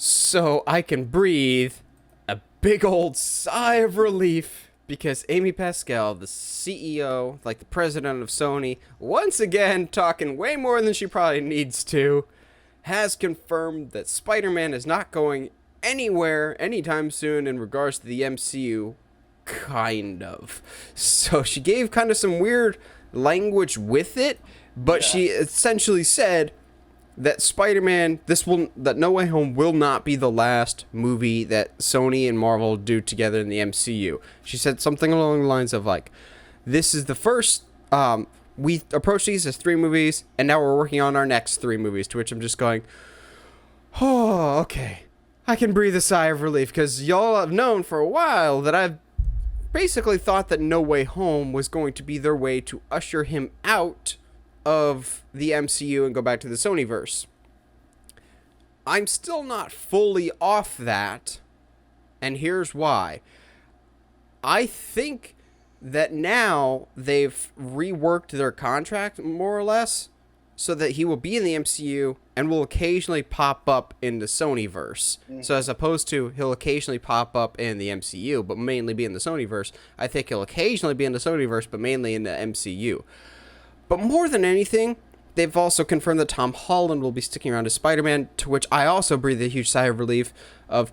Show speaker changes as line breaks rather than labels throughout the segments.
so I can breathe a big old sigh of relief because Amy Pascal, the CEO, like the president of Sony, once again talking way more than she probably needs to, has confirmed that Spider-Man is not going anywhere anytime soon in regards to the MCU. Kind of. So she gave kind of some weird language with it, but she essentially said that Spider-Man, that No Way Home will not be the last movie that Sony and Marvel do together in the MCU. She said something along the lines of like, this is the first, we approached these as 3 movies, and now we're working on our next 3 movies, to which I'm just going, oh, okay. I can breathe a sigh of relief, because y'all have known for a while that I've basically thought that No Way Home was going to be their way to usher him out of the MCU and go back to the Sonyverse. I'm still not fully off that, and here's why. I think that now they've reworked their contract more or less so that he will be in the MCU and will occasionally pop up in the Sonyverse. Mm-hmm. So as opposed to he'll occasionally pop up in the MCU, but mainly be in the Sonyverse, I think he'll occasionally be in the Sonyverse, but mainly in the MCU. But more than anything, they've also confirmed that Tom Holland will be sticking around as Spider-Man, to which I also breathe a huge sigh of relief of,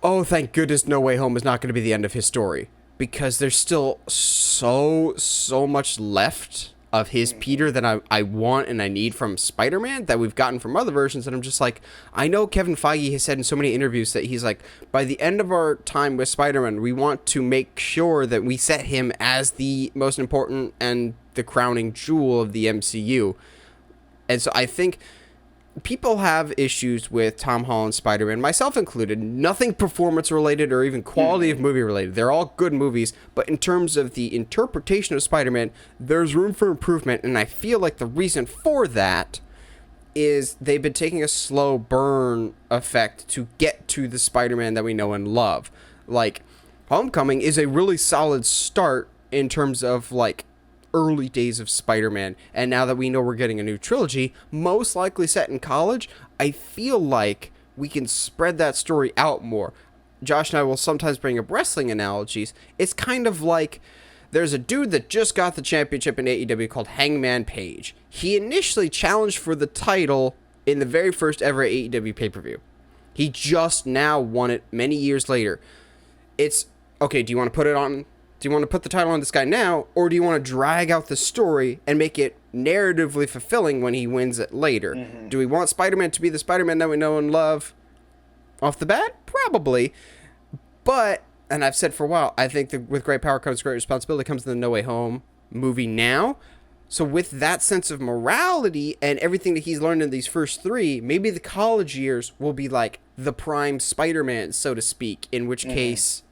oh, thank goodness No Way Home is not going to be the end of his story. Because there's still so much left of his Peter that I want and I need from Spider-Man that we've gotten from other versions, and I'm just like, I know Kevin Feige has said in so many interviews that he's like, by the end of our time with Spider-Man, we want to make sure that we set him as the most important and the crowning jewel of the MCU. And so I think people have issues with Tom Holland's Spider-Man, myself included. Nothing performance-related or even quality of movie-related. They're all good movies, but in terms of the interpretation of Spider-Man, there's room for improvement, and I feel like the reason for that is they've been taking a slow burn effect to get to the Spider-Man that we know and love. Like, Homecoming is a really solid start in terms of, like, early days of Spider-Man, and now that we know we're getting a new trilogy, most likely set in college, I feel like we can spread that story out more. Josh and I will sometimes bring up wrestling analogies. It's kind of like there's a dude that just got the championship in AEW called Hangman Page. He initially challenged for the title in the very first ever AEW pay-per-view. He just now won it many years later. It's, okay, do you want to put it on? Do you want to put the title on this guy now, or do you want to drag out the story and make it narratively fulfilling when he wins it later? Mm-hmm. Do we want Spider-Man to be the Spider-Man that we know and love off the bat? Probably. But, and I've said for a while, I think that with great power comes great responsibility comes the No Way Home movie now. So with that sense of morality and everything that he's learned in these first 3, maybe the college years will be like the prime Spider-Man, so to speak, in which case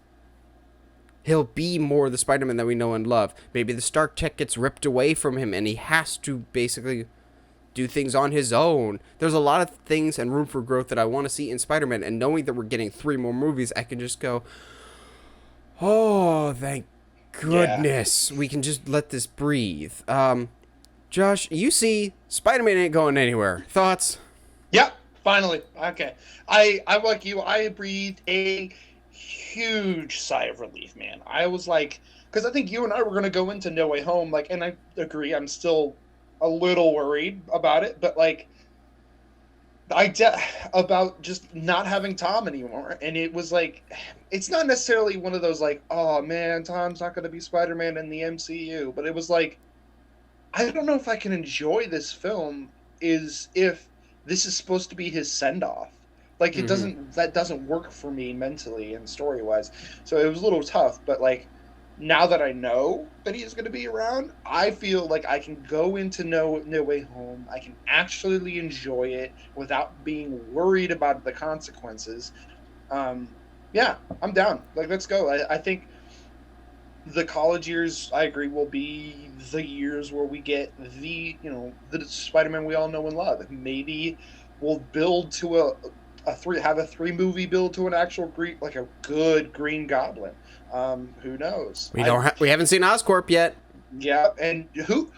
he'll be more the Spider-Man that we know and love. Maybe the Stark Tech gets ripped away from him and he has to basically do things on his own. There's a lot of things and room for growth that I want to see in Spider-Man, and knowing that we're getting 3 more movies, I can just go, oh, thank goodness. We can just let this breathe. Josh, you see, Spider-Man ain't going anywhere. Thoughts?
Yeah, finally. Okay. I'm like you. I breathed a huge sigh of relief, man. I was like, because I think you and I were going to go into No Way Home, like, and I agree, I'm still a little worried about it, but like, about just not having Tom anymore, and it was like, it's not necessarily one of those like, oh man, Tom's not going to be Spider-Man in the MCU, but it was like, I don't know if I can enjoy this film if this is supposed to be his send-off. Like, it that doesn't work for me mentally and story-wise. So it was a little tough, but, like, now that I know that he's going to be around, I feel like I can go into No Way Home. I can actually enjoy it without being worried about the consequences. Yeah, I'm down. Like, let's go. I think the college years, I agree, will be the years where we get the Spider-Man we all know and love. Maybe we'll build to have a 3-movie build to an actual a good Green Goblin. Who knows?
We haven't seen Oscorp yet.
Yeah, and who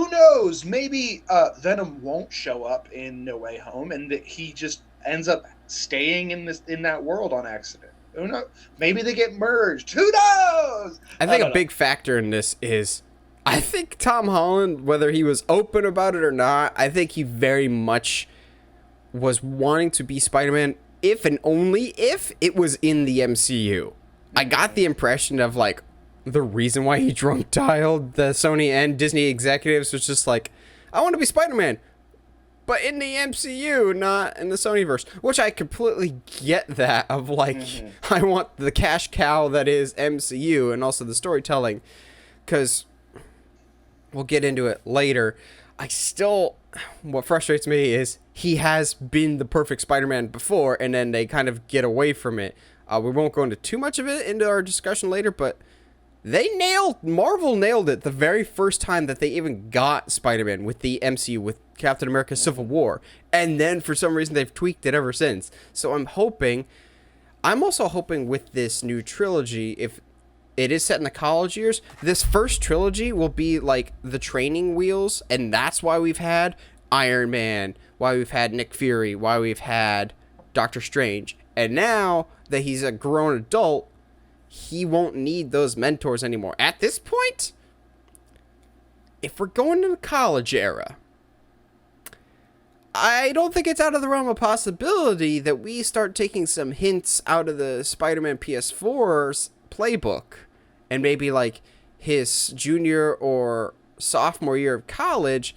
knows? Maybe Venom won't show up in No Way Home, and that he just ends up staying in that world on accident. Who knows? Maybe they get merged. Who knows?
I think a big factor in this is, I think Tom Holland, whether he was open about it or not, I think he very much was wanting to be Spider-Man if and only if it was in the MCU. I got the impression of, like, the reason why he drunk dialed the Sony and Disney executives was just like, I want to be Spider-Man, but in the MCU, not in the Sonyverse. Which I completely get that, of like, I want the cash cow that is MCU and also the storytelling. Because we'll get into it later. What frustrates me is he has been the perfect Spider-Man before, and then they kind of get away from it. We won't go into too much of it into our discussion later, but Marvel nailed it the very first time that they even got Spider-Man with the MCU, with Captain America Civil War. And then for some reason they've tweaked it ever since. So I'm also hoping with this new trilogy, if it is set in the college years, this first trilogy will be like the training wheels. And that's why we've had Iron Man, why we've had Nick Fury, why we've had Doctor Strange. And now that he's a grown adult, he won't need those mentors anymore. At this point, if we're going to the college era, I don't think it's out of the realm of possibility that we start taking some hints out of the Spider-Man PS4's playbook. And maybe like his junior or sophomore year of college,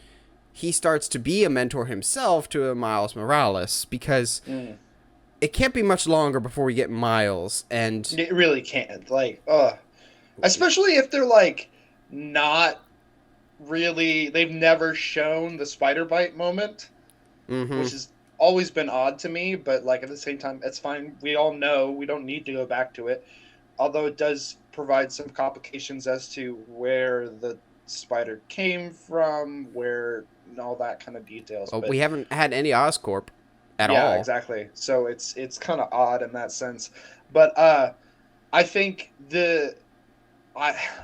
he starts to be a mentor himself to a Miles Morales. Because it can't be much longer before we get Miles, and
it really can't. Like, especially if they're like not really. They've never shown the spider bite moment, which has always been odd to me. But like at the same time, it's fine. We all know we don't need to go back to it. Although it does provide some complications as to where the spider came from, where and all that kind of details.
But we haven't had any Oscorp. Yeah,
exactly. So it's kind of odd in that sense, but I think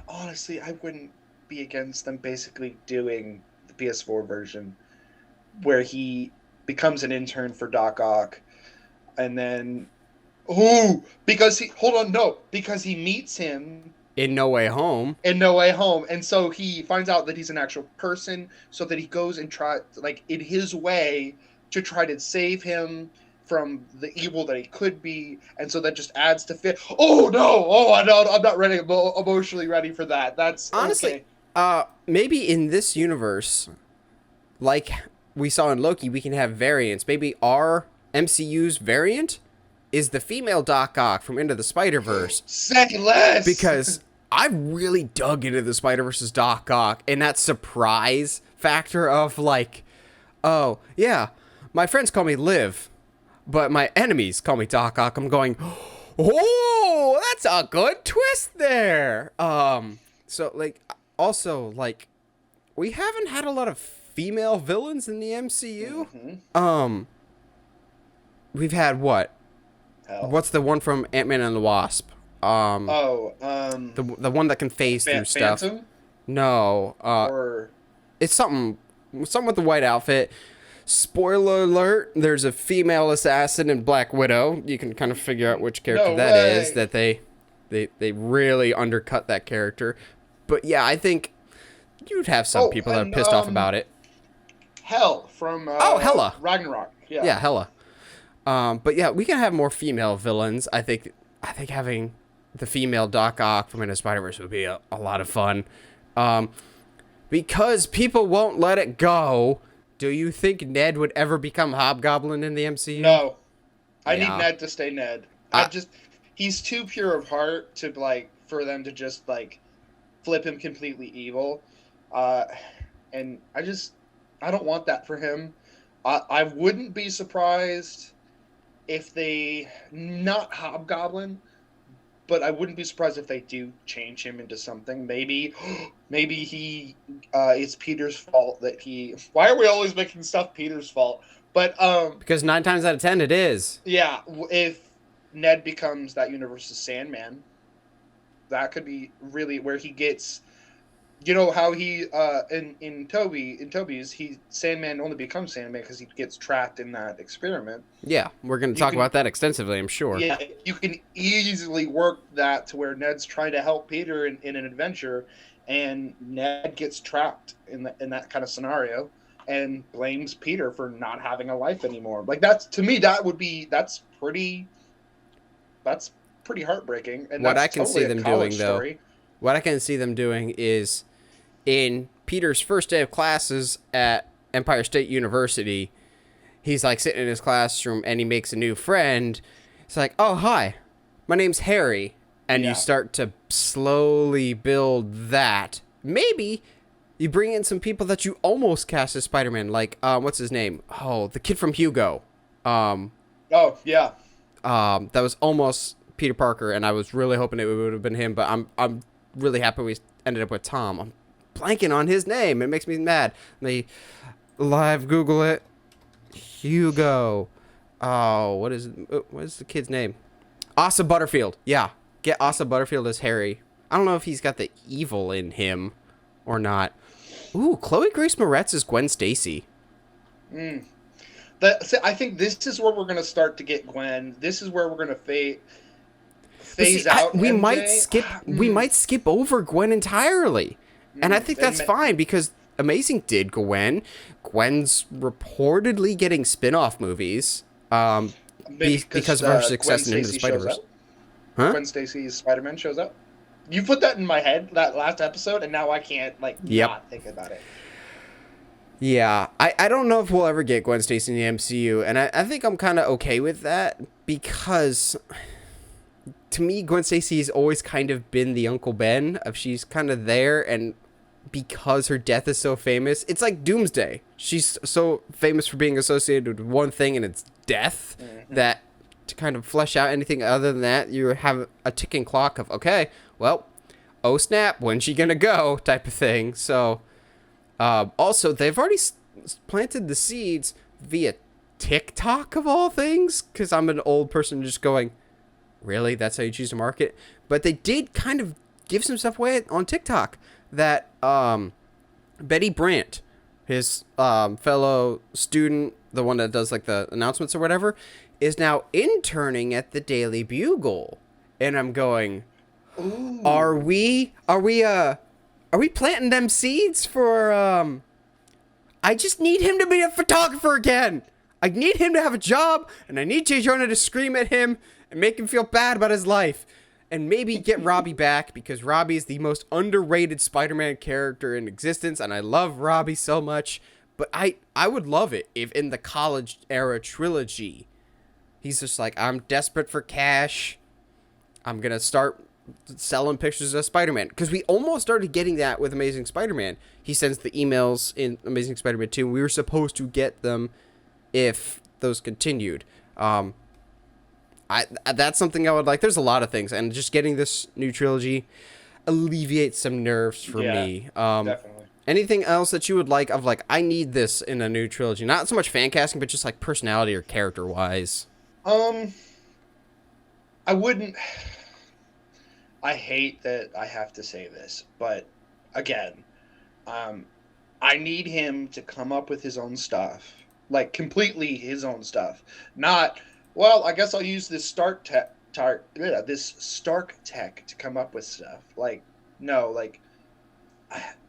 honestly I wouldn't be against them basically doing the PS4 version where he becomes an intern for Doc Ock, and then because he meets him
in No Way Home.
And so he finds out that he's an actual person, so that he goes and try like in his way to try to save him from the evil that he could be, and so that just adds to fit. I'm not ready, emotionally ready for that. That's
honestly, okay. Maybe in this universe, like we saw in Loki, we can have variants. Maybe our MCU's variant is the female Doc Ock from Into the Spider-Verse.
Say less!
Because I really dug into the Spider-Verse's Doc Ock, and that surprise factor of like, oh yeah, my friends call me Liv, but my enemies call me Doc Ock. I'm going, oh, that's a good twist there. So like, also like, we haven't had a lot of female villains in the MCU. We've had what?
Hell.
What's the one from Ant-Man and the Wasp? The one that can phase through stuff.
Phantom?
No. It's something with the white outfit. Spoiler alert, there's a female assassin in Black Widow. You can kind of figure out which character is. That they really undercut that character. But yeah, I think you'd have some people that are pissed off about it.
Hell from
Hela.
Ragnarok.
Yeah, Hela. But yeah, we can have more female villains. I think having the female Doc Ock from Into the Spider-Verse would be a lot of fun. Because people won't let it go. Do you think Ned would ever become Hobgoblin in the MCU?
No. I need Ned to stay Ned. He's too pure of heart to like for them to just like flip him completely evil. And I don't want that for him. I wouldn't be surprised if they not Hobgoblin, but I wouldn't be surprised if they do change him into something. Maybe he it's Peter's fault that he. Why are we always making stuff Peter's fault? But
because 9 times out of 10 it is.
Yeah, if Ned becomes that universe's Sandman, that could be really where he gets You know how he in Toby's Sandman only becomes Sandman because he gets trapped in that experiment.
Yeah, we're going to talk about that extensively, I'm sure.
Yeah, you can easily work that to where Ned's trying to help Peter in an adventure, and Ned gets trapped in that kind of scenario and blames Peter for not having a life anymore. Like, that's, to me, that's pretty heartbreaking. And
what
that's
I can
totally
see them doing
story.
though, what I can see them doing is in Peter's first day of classes at Empire State University, he's like sitting in his classroom and he makes a new friend. It's like, oh, hi, my name's Harry. And you start to slowly build that. Maybe you bring in some people that you almost cast as Spider-Man. Like, what's his name? Oh, the kid from Hugo.
Oh, yeah.
That was almost Peter Parker, and I was really hoping it would have been him, but I'm really happy we ended up with Tom. I'm blanking on his name. It makes me mad. Let me live Google it. Hugo. Oh, what is the kid's name? Asa Butterfield. Yeah, get Asa Butterfield as Harry. I don't know if he's got the evil in him or not. Ooh, Chloe Grace Moretz is Gwen Stacy.
I think this is where we're going to start to get Gwen. This is where we're going to phase out.
We
MJ.
might skip over Gwen entirely, and I think that's fine because Amazing did Gwen. Gwen's reportedly getting spin-off movies because of her success in Into the Spider-Verse.
Huh? Gwen Stacy's Spider-Man shows up. You put that in my head that last episode, and now I can't not think about it.
Yeah, I don't know if we'll ever get Gwen Stacy in the MCU, and I think I'm kind of okay with that because to me, Gwen Stacy has always kind of been the Uncle Ben of she's kind of there, and because her death is so famous, it's like Doomsday. She's so famous for being associated with one thing, and it's death, that to kind of flesh out anything other than that, you have a ticking clock of, okay, well, oh snap, when's she gonna go type of thing. So also, they've already planted the seeds via TikTok of all things, because I'm an old person just going, really? That's how you choose to market? But they did kind of give some stuff away on TikTok that Betty Brant, his fellow student, the one that does like the announcements or whatever, is now interning at the Daily Bugle. And I'm going, ooh. Are we planting them seeds for I just need him to be a photographer again. I need him to have a job, and I need J. Jonah to scream at him and make him feel bad about his life. And maybe get Robbie back, because Robbie is the most underrated Spider-Man character in existence, and I love Robbie so much. But I would love it if in the college era trilogy, he's just like, I'm desperate for cash. I'm going to start selling pictures of Spider-Man. Because we almost started getting that with Amazing Spider-Man. He sends the emails in Amazing Spider-Man 2, and we were supposed to get them if those continued. That's something I would like. There's a lot of things, and just getting this new trilogy alleviates some nerves for me.
Definitely.
Anything else that you would like of like, I need this in a new trilogy? Not so much fan casting, but just like personality or character wise.
I wouldn't. I hate that I have to say this, but again, I need him to come up with his own stuff, like completely his own stuff. Not, well, I guess I'll use this Stark tech to come up with stuff. Like, no, like,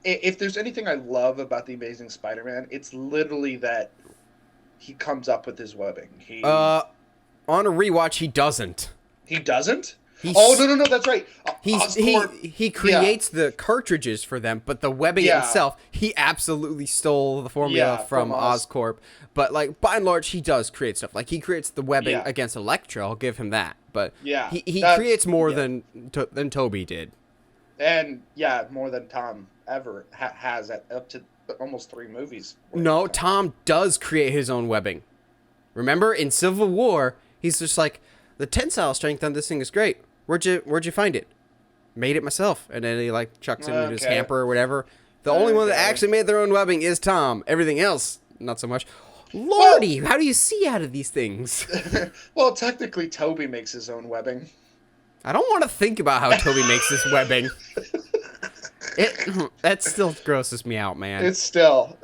if there's anything I love about the Amazing Spider-Man, it's literally that he comes up with his webbing.
On a rewatch, he doesn't.
He doesn't? No, that's right.
He creates the cartridges for them, but the webbing itself, he absolutely stole the formula from Oscorp. But like by and large, he does create stuff. Like he creates the webbing against Electro. I'll give him that. But he creates more than Toby did.
And more than Tom ever has up to almost 3 movies.
No, Tom does create his own webbing. Remember in Civil War, he's just like, the tensile strength on this thing is great. Where'd you find it? Made it myself. And then he like chucks it into his hamper or whatever. The only one that actually made their own webbing is Tom. Everything else, not so much. Lordy, how do you see out of these things?
Well, technically, Toby makes his own webbing.
I don't want to think about how Toby makes this webbing. That still grosses me out, man.
It's still,